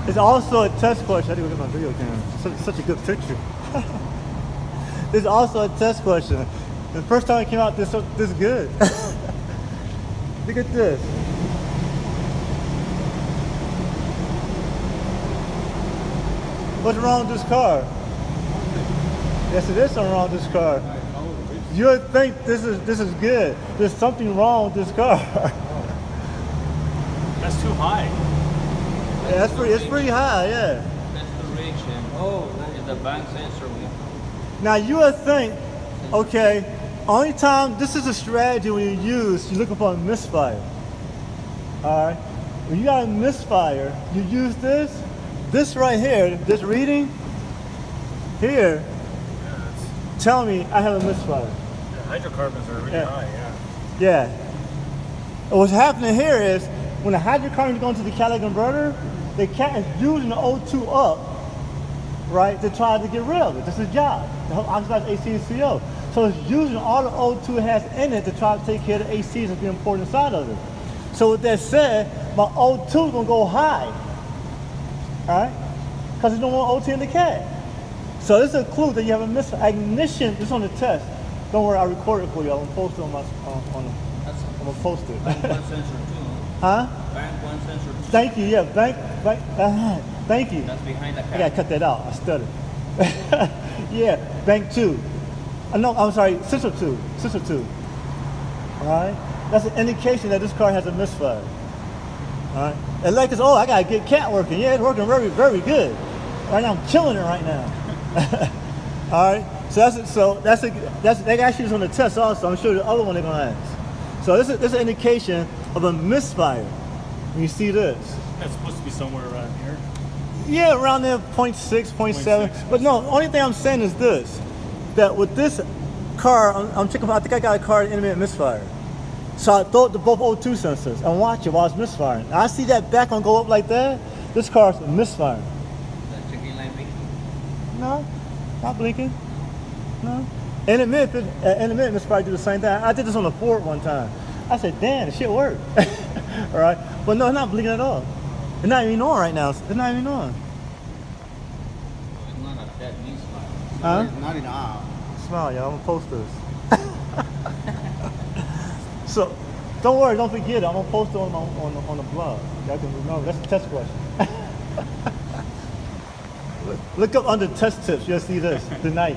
It's also a test question. I think we got my video camera. Such a good picture. It's also a test question. The first time it came out this good. Look at this. What's wrong with this car? Yes, it is something wrong with this car. You would think this is good. There's something wrong with this car. That's too high. Yeah, it's pretty high, yeah. That's the reaction. Oh, that is the bank sensor. Now you would think, okay, only time this is a strategy when you look for a misfire. Alright? When you got a misfire, you use this right here, this reading here, tell me I have a misfire. Yeah, hydrocarbons are really high, yeah. Yeah. And what's happening here is when the hydrocarbons go into the catalytic converter, the cat is using the O2 up, right, to try to get rid of it. That's its job. To help oxidize AC and CO. So it's using all the O2 it has in it to try to take care of the ACs that's being poured inside of it. So with that said, my O2 is gonna go high. Alright? Because there's no more O2 in the cat. So this is a clue that you have a misfire. Ignition is on the test. Don't worry, I'll record it for you. I'm gonna post it on my I'm gonna post it. Bank one sensor too. Huh? Bank one sensor too. Thank you, yeah, thank you. That's behind the cat. I gotta cut that out, I stuttered. Yeah, bank 2. No, I'm sorry, sensor 2. Alright? That's an indication that this car has a misfire. Alright? And like it's, oh, I gotta get cat working. Yeah, it's working very, very good. Right now, I'm killing it right now. Alright? So that actually is on the test also. I'm sure the other one they're gonna ask. So this is an indication of a misfire. When you see this. That's supposed to be somewhere around here. Yeah, around there, 0.6, 0.7. But no, the only thing I'm saying is this, that with this car, I'm checking, I think I got a car in intermittent misfire. So I throw it to both O2 sensors and watch it while it's misfiring. I see that back one go up like that, this car's misfiring. That checking light blinking? No, not blinking. No. Intermittent misfire do the same thing. I did this on the Ford one time. I said, damn, the shit worked. All right, but no, it's not blinking at all. It's not even on right now. It's not even on. It's not a dead misfire. Huh? Not in awe. Smile, y'all. I'm gonna post this. So, don't worry, don't forget it. I'm gonna post it on the blog. Y'all can remember. That's a test question. Look up under test tips. You'll see this tonight.